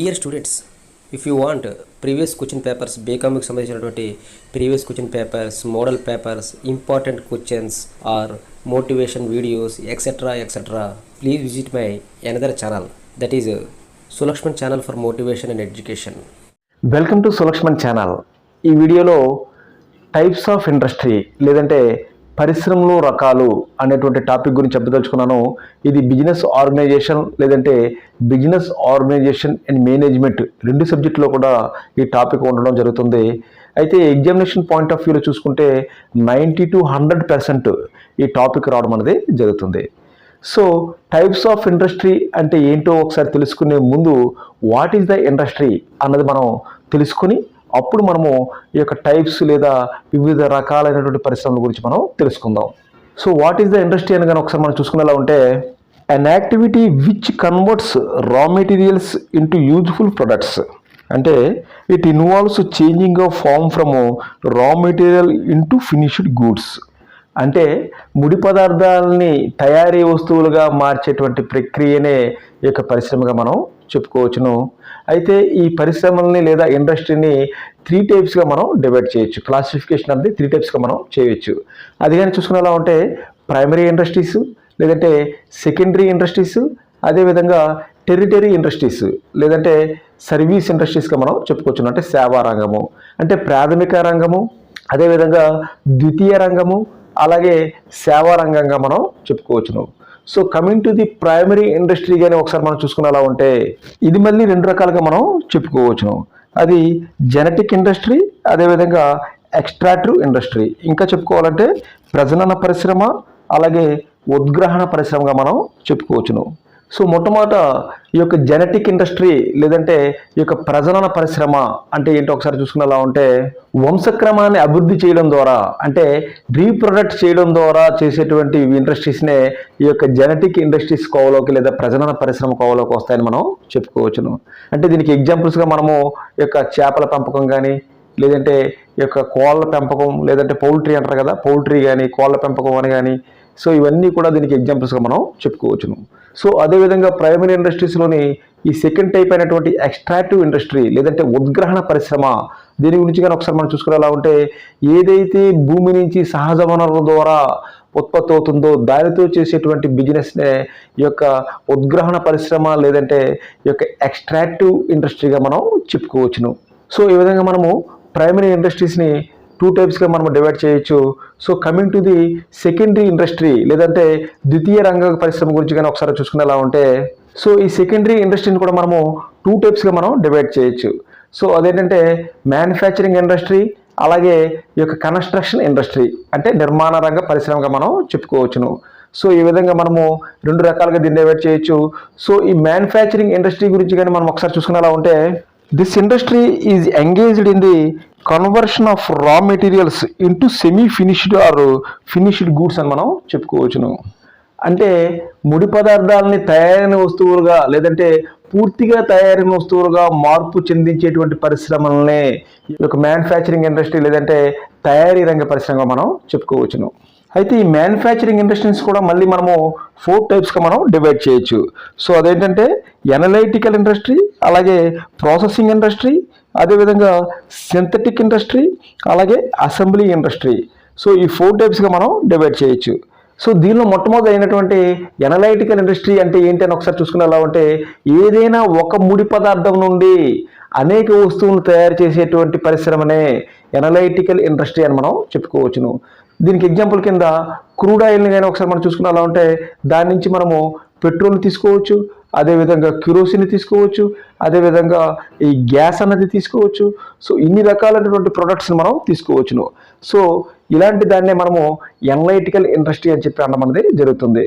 Dear students, if you want previous question papers బీకామ్కి సంబంధించినటువంటి previous question papers, model papers, important questions or motivation videos etcetera please visit my another channel, that is Sulakshman channel for motivation and education. Welcome to Sulakshman channel. ఈ వీడియోలో types of industry లేదంటే పరిశ్రమలు రకాలు అనేటువంటి topic గురించి చెప్పదలుచుకున్నాను. ఇది బిజినెస్ ఆర్గనైజేషన్ లేదంటే బిజినెస్ ఆర్గనైజేషన్ అండ్ మేనేజ్మెంట్ రెండు సబ్జెక్టులో కూడా ఈ టాపిక్ ఉండడం జరుగుతుంది. అయితే ఎగ్జామినేషన్ పాయింట్ ఆఫ్ వ్యూలో చూసుకుంటే 90 to 100% ఈ టాపిక్ రావడం అనేది జరుగుతుంది. సో టైప్స్ ఆఫ్ ఇండస్ట్రీ అంటే ఏంటో ఒకసారి తెలుసుకునే ముందు వాట్ ఈస్ ద ఇండస్ట్రీ అన్నది మనం తెలుసుకుని అప్పుడు మనము ఈ యొక్క టైప్స్ లేదా వివిధ రకాలైనటువంటి పరిశ్రమల గురించి మనం తెలుసుకుందాం. So what is the industry అని కానీ ఒకసారి మనం చూసుకునేలా ఉంటే an activity which converts raw materials into useful products. అంటే it involves changing of form from raw material into finished goods. అంటే ముడి పదార్థాలని తయారీ వస్తువులుగా మార్చేటువంటి ప్రక్రియనే ఈ యొక్క పరిశ్రమగా మనం చెప్పుకోవచ్చును. అయితే ఈ పరిశ్రమల్ని లేదా ఇండస్ట్రీని 3 టైప్స్గా మనం డివైడ్ చేయొచ్చు. క్లాసిఫికేషన్ అనేది 3 టైప్స్గా మనం చేయొచ్చు. అది కానీ చూసుకునేలా ఉంటే ప్రైమరీ ఇండస్ట్రీస్ లేదంటే సెకండరీ ఇండస్ట్రీస్, అదేవిధంగా టెరిటరీ ఇండస్ట్రీస్ లేదంటే సర్వీస్ ఇండస్ట్రీస్గా మనం చెప్పుకోవచ్చు. అంటే సేవా రంగము అంటే ప్రాథమిక రంగము, అదేవిధంగా ద్వితీయ రంగము, అలాగే సేవా రంగంగా మనం చెప్పుకోవచ్చును. So coming to the primary industry కానీ ఒకసారి మనం చూసుకునేలా ఉంటే ఇది మళ్ళీ 2 రకాలుగా మనం చెప్పుకోవచ్చును. అది జెనెటిక్ ఇండస్ట్రీ, అదేవిధంగా ఎక్స్ట్రాక్టివ్ ఇండస్ట్రీ. ఇంకా చెప్పుకోవాలంటే ప్రజనన పరిశ్రమ, అలాగే ఉద్గ్రహణ పరిశ్రమగా మనం చెప్పుకోవచ్చును. సో మొట్టమొదట ఈ యొక్క జెనెటిక్ ఇండస్ట్రీ లేదంటే ఈ యొక్క ప్రజనన పరిశ్రమ అంటే ఏంటో ఒకసారి చూసుకునేలా ఉంటే వంశక్రమాన్ని అభివృద్ధి చేయడం ద్వారా అంటే రీప్రొడక్ట్ చేయడం ద్వారా చేసేటువంటి ఇండస్ట్రీస్నే ఈ యొక్క జెనెటిక్ ఇండస్ట్రీస్ కోవలోకి లేదా ప్రజనన పరిశ్రమ కోవలోకి వస్తాయని మనం చెప్పుకోవచ్చును. అంటే దీనికి ఎగ్జాంపుల్స్గా మనము ఈ యొక్క చేపల పెంపకం కానీ లేదంటే ఈ యొక్క కోళ్ళ పెంపకం లేదంటే పౌల్ట్రీ అంటారు కదా, పౌల్ట్రీ కానీ కోళ్ళ పెంపకం అని కానీ, సో ఇవన్నీ కూడా దీనికి ఎగ్జాంపుల్స్గా మనం చెప్పుకోవచ్చును. సో అదేవిధంగా ప్రైమరీ ఇండస్ట్రీస్లోని ఈ సెకండ్ టైప్ అయినటువంటి ఎక్స్ట్రాక్టివ్ ఇండస్ట్రీ లేదంటే ఉద్గ్రహణ పరిశ్రమ, దీని గురించి కానీ ఒకసారి మనం చూసుకునేలా ఉంటే ఏదైతే భూమి నుంచి సహజ వనరుల ద్వారా ఉత్పత్తి అవుతుందో దానితో చేసేటువంటి బిజినెస్నే ఈ యొక్క ఉద్గ్రహణ పరిశ్రమ లేదంటే ఈ యొక్క ఎక్స్ట్రాక్టివ్ ఇండస్ట్రీగా మనం చెప్పుకోవచ్చును. సో ఈ విధంగా మనము ప్రైమరీ ఇండస్ట్రీస్ని 2 టైప్స్గా మనం డివైడ్ చేయొచ్చు. So coming to the secondary industry లేదంటే ద్వితీయ రంగ పరిశ్రమ గురించి కానీ ఒకసారి చూసుకునేలా ఉంటే సో ఈ సెకండరీ ఇండస్ట్రీని కూడా మనము 2 టైప్స్గా మనం డివైడ్ చేయొచ్చు. సో అదేంటంటే మ్యానుఫ్యాక్చరింగ్ ఇండస్ట్రీ, అలాగే ఈ యొక్క కన్స్ట్రక్షన్ ఇండస్ట్రీ అంటే నిర్మాణ రంగ పరిశ్రమగా మనం చెప్పుకోవచ్చును. సో ఈ విధంగా మనము 2 రకాలుగా దీన్ని డివైడ్ చేయొచ్చు. సో ఈ మ్యానుఫ్యాక్చరింగ్ ఇండస్ట్రీ గురించి కానీ మనం ఒకసారి చూసుకునేలా ఉంటే this industry is engaged in the conversion of raw materials into semi finished or finished goods అని మనం చెప్పుకోవచ్చును. అంటే ముడి పదార్థాలని తయారైన వస్తువులుగా లేదంటే పూర్తిగా తయారైన వస్తువులుగా మార్పు చెందించేటువంటి పరిశ్రమలనే ఈ యొక్క మ్యానుఫ్యాక్చరింగ్ ఇండస్ట్రీ లేదంటే తయారీ రంగ పరిశ్రమగా మనం చెప్పుకోవచ్చును. అయితే ఈ మ్యానుఫ్యాక్చరింగ్ ఇండస్ట్రీస్ కూడా మళ్ళీ మనము 4 టైప్స్గా మనం డివైడ్ చేయొచ్చు. సో అదేంటంటే ఎనలైటికల్ ఇండస్ట్రీ, అలాగే ప్రాసెసింగ్ ఇండస్ట్రీ, అదేవిధంగా సింథటిక్ ఇండస్ట్రీ, అలాగే అసెంబ్లీ ఇండస్ట్రీ. సో ఈ 4 టైప్స్గా మనం డివైడ్ చేయొచ్చు. సో దీనిలో మొట్టమొదటి అయినటువంటి ఎనలైటికల్ ఇండస్ట్రీ అంటే ఏంటి అని ఒకసారి చూసుకునేలా ఉంటే ఏదైనా ఒక ముడి పదార్థం నుండి అనేక వస్తువులను తయారు చేసేటువంటి పరిశ్రమనే ఎనలైటికల్ ఇండస్ట్రీ అని మనం చెప్పుకోవచ్చును. దీనికి ఎగ్జాంపుల్ కింద క్రూడ్ ఆయిల్ని కానీ ఒకసారి మనం చూసుకునేలా ఉంటే దాని నుంచి మనము పెట్రోల్ని తీసుకోవచ్చు, అదేవిధంగా కిరోసిన్ తీసుకోవచ్చు, అదేవిధంగా ఈ గ్యాస్ అన్నది తీసుకోవచ్చు. సో ఇన్ని రకాలైనటువంటి ప్రొడక్ట్స్ని మనం తీసుకోవచ్చును. సో ఇలాంటి దాన్నే మనము ఎనలైటికల్ ఇండస్ట్రీ అని చెప్పి అనడం అనేది జరుగుతుంది.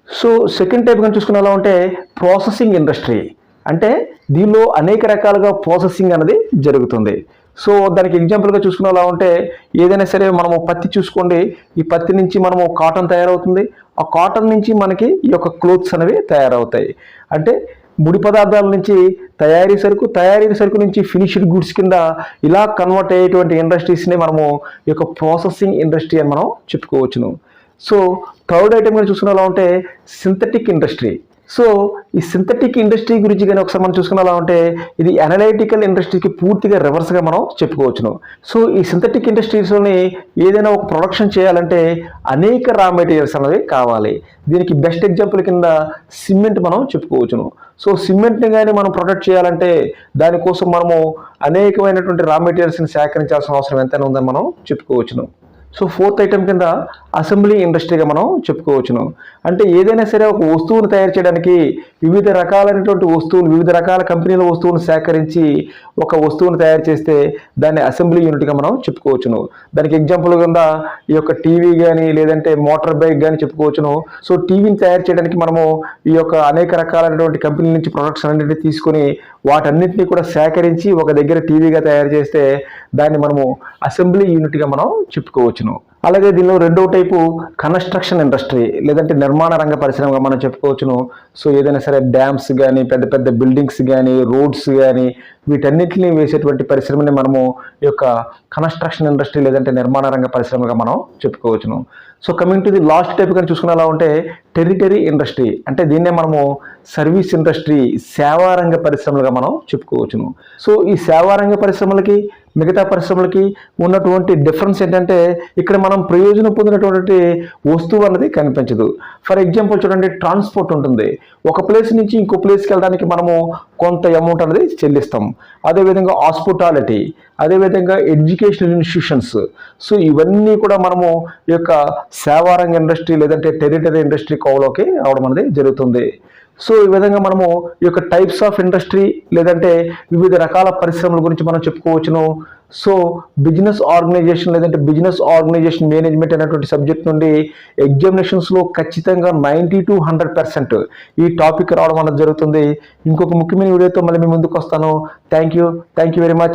సో సెకండ్ టైప్ కానీ చూసుకునేలా ఉంటే ప్రాసెసింగ్ ఇండస్ట్రీ. అంటే దీనిలో అనేక రకాలుగా ప్రాసెసింగ్ అనేది జరుగుతుంది. సో దానికి ఎగ్జాంపుల్గా చూసుకునేలా ఉంటే ఏదైనా సరే మనము పత్తి చూసుకోండి, ఈ పత్తి నుంచి మనము కాటన్ తయారవుతుంది, ఆ కాటన్ నుంచి మనకి ఈ యొక్క క్లోత్స్ అనేవి తయారవుతాయి. అంటే ముడి పదార్థాల నుంచి తయారీ సరుకు నుంచి ఫినిష్డ్ గుడ్స్ కింద ఇలా కన్వర్ట్ అయ్యేటువంటి ఇండస్ట్రీస్ని మనము ఈ యొక్క ప్రాసెసింగ్ ఇండస్ట్రీ అని మనం చెప్పుకోవచ్చును. సో థర్డ్ ఐటమ్ గా చూసుకునేలా ఉంటే సింథటిక్ ఇండస్ట్రీ. సో ఈ సింథటిక్ ఇండస్ట్రీ గురించి కానీ ఒకసారి మనం చూసుకున్నా ఉంటే ఇది అనలైటికల్ ఇండస్ట్రీకి పూర్తిగా రివర్స్గా మనం చెప్పుకోవచ్చును. సో ఈ సింథటిక్ ఇండస్ట్రీస్లోని ఏదైనా ఒక ప్రొడక్షన్ చేయాలంటే అనేక రా మెటీరియల్స్ అనేవి కావాలి. దీనికి బెస్ట్ ఎగ్జాంపుల్ కింద సిమెంట్ మనం చెప్పుకోవచ్చును. సో సిమెంట్ని కానీ మనం ప్రొడక్ట్ చేయాలంటే దానికోసం మనము అనేకమైనటువంటి రా మెటీరియల్స్ని సేకరించాల్సిన అవసరం ఎంతైనా ఉందని మనం చెప్పుకోవచ్చును. సో ఫోర్త్ ఐటమ్ కింద అసెంబ్లీ ఇండస్ట్రీగా మనం చెప్పుకోవచ్చును. అంటే ఏదైనా సరే ఒక వస్తువును తయారు చేయడానికి వివిధ రకాలైనటువంటి వస్తువులు, వివిధ రకాల కంపెనీల వస్తువులను సేకరించి ఒక వస్తువును తయారు చేస్తే దాన్ని అసెంబ్లీ యూనిట్గా మనం చెప్పుకోవచ్చును. దానికి ఎగ్జాంపుల్ కింద ఈ యొక్క టీవీ కానీ లేదంటే మోటార్ బైక్ కానీ చెప్పుకోవచ్చును. సో టీవీని తయారు చేయడానికి మనము ఈ యొక్క అనేక రకాలైనటువంటి కంపెనీల నుంచి ప్రొడక్ట్స్ అన్నింటినీ తీసుకొని వాటన్నింటినీ కూడా సేకరించి ఒక దగ్గర టీవీగా తయారు చేస్తే దాన్ని మనము అసెంబ్లీ యూనిట్గా మనం చెప్పుకోవచ్చును. అలాగే దీనిలో రెండవ టైపు కన్స్ట్రక్షన్ ఇండస్ట్రీ లేదంటే నిర్మాణ రంగ పరిశ్రమగా మనం చెప్పుకోవచ్చును. సో ఏదైనా సరే డ్యామ్స్ కానీ పెద్ద పెద్ద బిల్డింగ్స్ కానీ రోడ్స్ కానీ వీటన్నిటిని వేసేటువంటి పరిశ్రమని మనము ఈ యొక్క కన్స్ట్రక్షన్ ఇండస్ట్రీ లేదంటే నిర్మాణ రంగ పరిశ్రమగా మనం చెప్పుకోవచ్చును. So coming to the last type కానీ చూసుకునేలా ఉంటే టెరిటరీ ఇండస్ట్రీ, అంటే దీన్నే మనము సర్వీస్ ఇండస్ట్రీ, సేవారంగ పరిశ్రమలుగా మనం చెప్పుకోవచ్చును. సో ఈ సేవారంగ పరిశ్రమలకి మిగతా పరిశ్రమలకి ఉన్నటువంటి డిఫరెన్స్ ఏంటంటే ఇక్కడ మనం ప్రయోజనం పొందినటువంటి వస్తువు అన్నది కనిపించదు. ఫర్ ఎగ్జాంపుల్ చూడండి, ట్రాన్స్పోర్ట్ ఉంటుంది. ఒక ప్లేస్ నుంచి ఇంకో ప్లేస్కి వెళ్ళడానికి మనము కొంత అమౌంట్ అనేది చెల్లిస్తాం. అదేవిధంగా హాస్పిటాలిటీ, అదేవిధంగా ఎడ్యుకేషనల్ ఇన్స్టిట్యూషన్స్. సో ఇవన్నీ కూడా మనము ఈ యొక్క సేవారంగ ఇండస్ట్రీ లేదంటే టెరిటరీ ఇండస్ట్రీ కోవలోకి రావడం అనేది జరుగుతుంది. సో ఈ విధంగా మనము ఈ యొక్క టైప్స్ ఆఫ్ ఇండస్ట్రీ లేదంటే వివిధ రకాల పరిశ్రమల గురించి మనం చెప్పుకోవచ్చును. సో బిజినెస్ ఆర్గనైజేషన్ లేదంటే బిజినెస్ ఆర్గనైజేషన్ మేనేజ్మెంట్ అనేటువంటి సబ్జెక్ట్ నుండి ఎగ్జామినేషన్స్లో ఖచ్చితంగా 90 to 100% ఈ టాపిక్ రావడం అనేది జరుగుతుంది. ఇంకొక ముఖ్యమైన వీడియోతో మళ్ళీ మీ ముందుకు వస్తాను. Thank you very much.